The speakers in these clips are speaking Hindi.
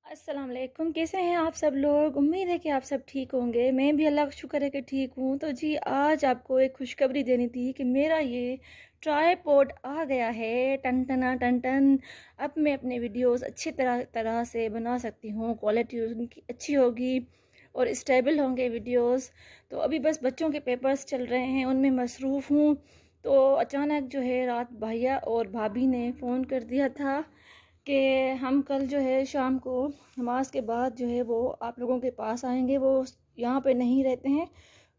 अस्सलाम वालेकुम। कैसे हैं आप सब लोग? उम्मीद है कि आप सब ठीक होंगे। मैं भी अल्लाह का शुक्र है कि ठीक हूँ। तो जी आज आपको एक खुशखबरी देनी थी कि मेरा ये ट्राइपॉड आ गया है। टन टना टन टन। अब मैं अपने वीडियोस अच्छी तरह तरह से बना सकती हूँ। क्वालिटी उनकी अच्छी होगी और स्टेबल होंगे वीडियोस। तो अभी बस बच्चों के पेपर्स चल रहे हैं, उनमें मसरूफ़ हूँ। तो अचानक जो है रात भैया और भाभी ने फ़ोन कर दिया था कि हम कल जो है शाम को नमाज के बाद जो है वो आप लोगों के पास आएंगे। वो यहाँ पे नहीं रहते हैं,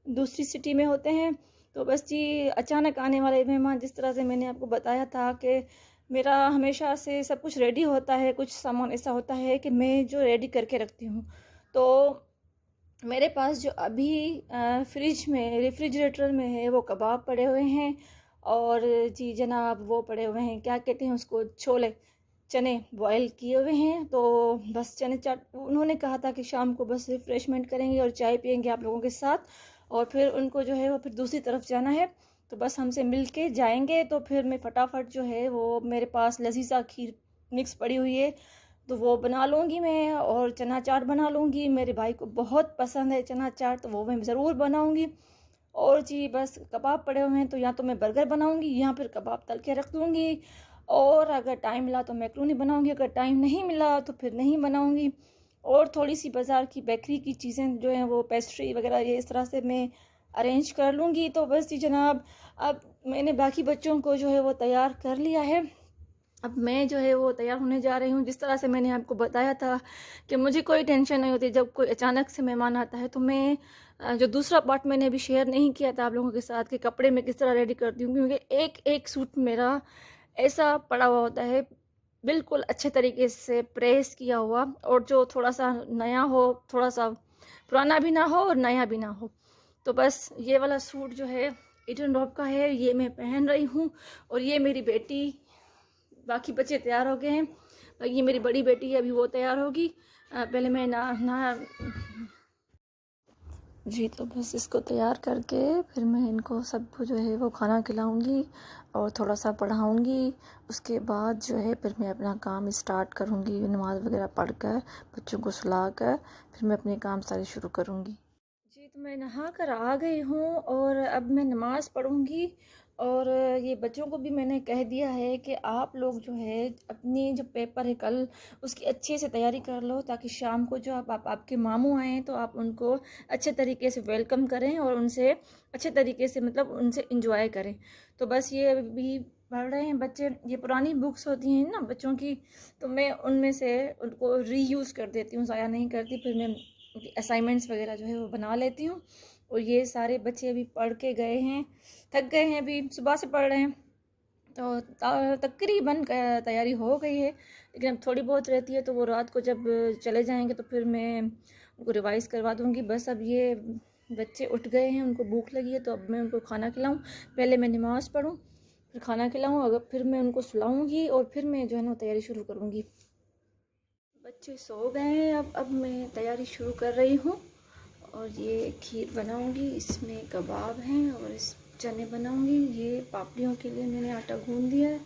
दूसरी सिटी में होते हैं। तो बस जी अचानक आने वाले मेहमान, जिस तरह से मैंने आपको बताया था कि मेरा हमेशा से सब कुछ रेडी होता है, कुछ सामान ऐसा होता है कि मैं जो रेडी करके रखती हूँ। तो मेरे पास जो अभी फ्रिज में रेफ्रिजरेटर में है वो कबाब पड़े हुए हैं। और जी जनाब वो पड़े हुए हैं, क्या कहते हैं उसको, छोले चने बॉयल किए हुए हैं। तो बस चने चाट उन्होंने कहा था कि शाम को बस रिफ़्रेशमेंट करेंगे और चाय पियेंगे आप लोगों के साथ, और फिर उनको जो है वो फिर दूसरी तरफ जाना है। तो बस हमसे मिल के जाएंगे। तो फिर मैं फटाफट जो है वो मेरे पास लजीजा खीर मिक्स पड़ी हुई है, तो वो बना लूँगी मैं, और चना चाट बना लूँगी। मेरे भाई को बहुत पसंद है चना चाट, तो वो मैं ज़रूर बनाऊँगी। और जी बस कबाब पड़े हुए हैं, तो या तो मैं बर्गर बनाऊँगी या फिर कबाब तल के रख दूँगी। और अगर टाइम मिला तो मैक्रोनी बनाऊँगी, अगर टाइम नहीं मिला तो फिर नहीं बनाऊँगी। और थोड़ी सी बाज़ार की बेकरी की चीज़ें जो हैं वो पेस्ट्री वगैरह ये इस तरह से मैं अरेंज कर लूँगी। तो बस जी जनाब, अब मैंने बाकी बच्चों को जो है वो तैयार कर लिया है। अब मैं जो है वो तैयार होने जा रही हूँ। जिस तरह से मैंने आपको बताया था कि मुझे कोई टेंशन नहीं होती जब कोई अचानक से मेहमान आता है। तो मैं जो दूसरा पार्ट मैंने अभी शेयर नहीं किया था आप लोगों के साथ कि कपड़े मैं किस तरह रेडी करती हूँ, क्योंकि एक एक सूट मेरा ऐसा पड़ा हुआ होता है, बिल्कुल अच्छे तरीके से प्रेस किया हुआ, और जो थोड़ा सा नया हो, थोड़ा सा पुराना भी ना हो और नया भी ना हो। तो बस ये वाला सूट जो है ईटन रॉब का है, ये मैं पहन रही हूँ। और ये मेरी बेटी, बाकी बच्चे तैयार हो गए हैं। ये मेरी बड़ी बेटी है, अभी वो तैयार होगी। पहले मैं ना जी, तो बस इसको तैयार करके फिर मैं इनको सबको जो है वो खाना खिलाऊंगी और थोड़ा सा पढ़ाऊंगी। उसके बाद जो है फिर मैं अपना काम स्टार्ट करूंगी, नमाज़ वगैरह पढ़ कर बच्चों को सुला कर फिर मैं अपने काम सारे शुरू करूंगी। जी, तो मैं नहा कर आ गई हूँ और अब मैं नमाज़ पढ़ूंगी। और ये बच्चों को भी मैंने कह दिया है कि आप लोग जो है अपनी जो पेपर है कल, उसकी अच्छे से तैयारी कर लो, ताकि शाम को जो आप आपके मामू आएँ तो आप उनको अच्छे तरीके से वेलकम करें और उनसे अच्छे तरीके से मतलब उनसे इंजॉय करें। तो बस ये अभी पढ़ रहे हैं बच्चे। ये पुरानी बुक्स होती हैं ना बच्चों की, तो मैं उनमें से उनको रीयूज़ कर देती हूँ, ज़ाया नहीं करती। फिर मैं असाइनमेंट्स वगैरह जो है वो बना लेती हूँ। और ये सारे बच्चे अभी पढ़ के गए हैं, थक गए हैं, अभी सुबह से पढ़ रहे हैं। तो तकरीबन तैयारी हो गई है, लेकिन अब थोड़ी बहुत रहती है। तो वो रात को जब चले जाएंगे तो फिर मैं उनको रिवाइज़ करवा दूँगी। बस अब ये बच्चे उठ गए हैं, उनको भूख लगी है, तो अब मैं उनको खाना खिलाऊँ। पहले मैं नमाज़ पढ़ूँ, फिर खाना खिलाऊँ, अगर फिर मैं उनको सुलाऊँगी और फिर मैं जो है ना तैयारी शुरू करूँगी। बच्चे सो गए हैं, अब मैं तैयारी शुरू कर रही हूँ। और ये खीर बनाऊंगी, इसमें कबाब हैं और इस चने बनाऊंगी। ये पापड़ियों के लिए मैंने आटा गूंद दिया है।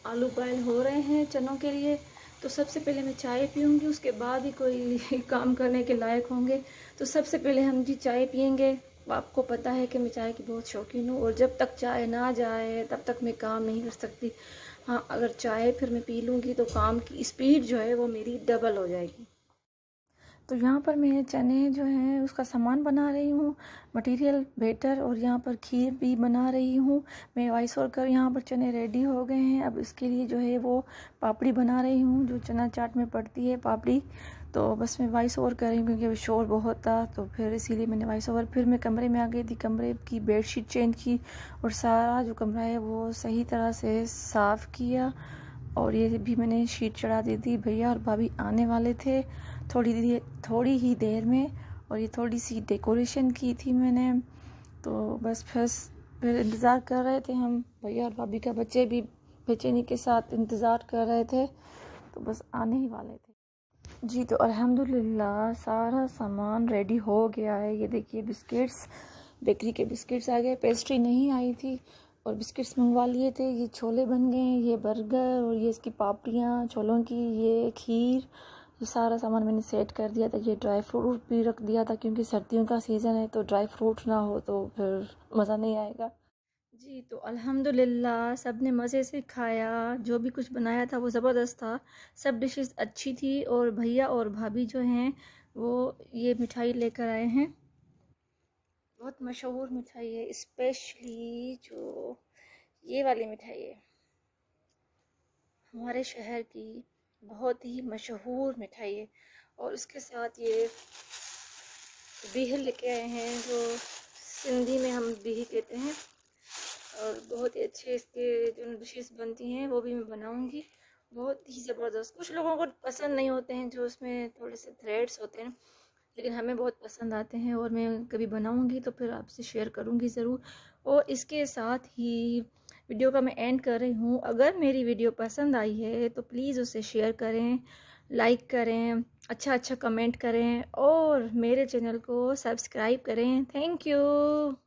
आलू बॉयल हो रहे हैं चनों के लिए। तो सबसे पहले मैं चाय पीऊँगी, उसके बाद ही कोई काम करने के लायक होंगे। तो सबसे पहले हम जी चाय पियेंगे। आपको पता है कि मैं चाय की बहुत शौकीन हूँ, और जब तक चाय ना जाए तब तक मैं काम नहीं कर सकती। हाँ, अगर चाय फिर मैं पी लूँगी तो काम की स्पीड जो है वो मेरी डबल हो जाएगी। तो यहाँ पर मैं चने जो हैं उसका सामान बना रही हूँ, मटेरियल बेटर, और यहाँ पर खीर भी बना रही हूँ मैं। वाइस और कर यहाँ पर चने रेडी हो गए हैं। अब इसके लिए जो है वो पापड़ी बना रही हूँ, जो चना चाट में पड़ती है पापड़ी। तो बस मैं वॉइस ओवर कर रही हूँ क्योंकि शोर बहुत था, तो फिर इसीलिए मैंने वॉइस ओवर। फिर मैं कमरे में आ गई थी, कमरे की बेडशीट चेंज की और सारा जो कमरा है वो सही तरह से साफ़ किया। और ये भी मैंने शीट चढ़ा दी थी, भैया और भाभी आने वाले थे थोड़ी ही देर में। और ये थोड़ी सी डेकोरेशन की थी मैंने। तो बस फिर इंतज़ार कर रहे थे हम, भैया और भाभी का। बच्चे भी बेचैनी के साथ इंतज़ार कर रहे थे, तो बस आने ही वाले थे। जी, तो अल्हम्दुलिल्लाह सारा सामान रेडी हो गया है। ये देखिए बिस्किट्स, बेकरी के बिस्किट्स आ गए, पेस्ट्री नहीं आई थी और बिस्किट्स मंगवा लिए थे। ये छोले बन गए हैं, ये बर्गर, और ये इसकी पापड़ियाँ छोलों की, ये खीर, ये सारा सामान मैंने सेट कर दिया था। ये ड्राई फ्रूट भी रख दिया था क्योंकि सर्दियों का सीज़न है, तो ड्राई फ्रूट ना हो तो फिर मज़ा नहीं आएगा जी। तो अल्हम्दुलिल्लाह सब ने मज़े से खाया। जो भी कुछ बनाया था वो ज़बरदस्त था, सब डिशेस अच्छी थी। और भैया और भाभी जो हैं वो ये मिठाई लेकर आए हैं, बहुत मशहूर मिठाई है, स्पेशली जो ये वाली मिठाई है हमारे शहर की, बहुत ही मशहूर मिठाई है। और उसके साथ ये बीह लेके आए हैं, जो सिंधी में हम बीह कहते हैं। और बहुत ही अच्छे इसके जो डिशेस बनती हैं वो भी मैं बनाऊंगी, बहुत ही ज़बरदस्त। कुछ लोगों को पसंद नहीं होते हैं, जो उसमें थोड़े से थ्रेड्स होते हैं, लेकिन हमें बहुत पसंद आते हैं। और मैं कभी बनाऊंगी तो फिर आपसे शेयर करूंगी ज़रूर। और इसके साथ ही वीडियो का मैं एंड कर रही हूँ। अगर मेरी वीडियो पसंद आई है तो प्लीज़ उसे शेयर करें, लाइक करें, अच्छा अच्छा कमेंट करें और मेरे चैनल को सब्सक्राइब करें। Thank you.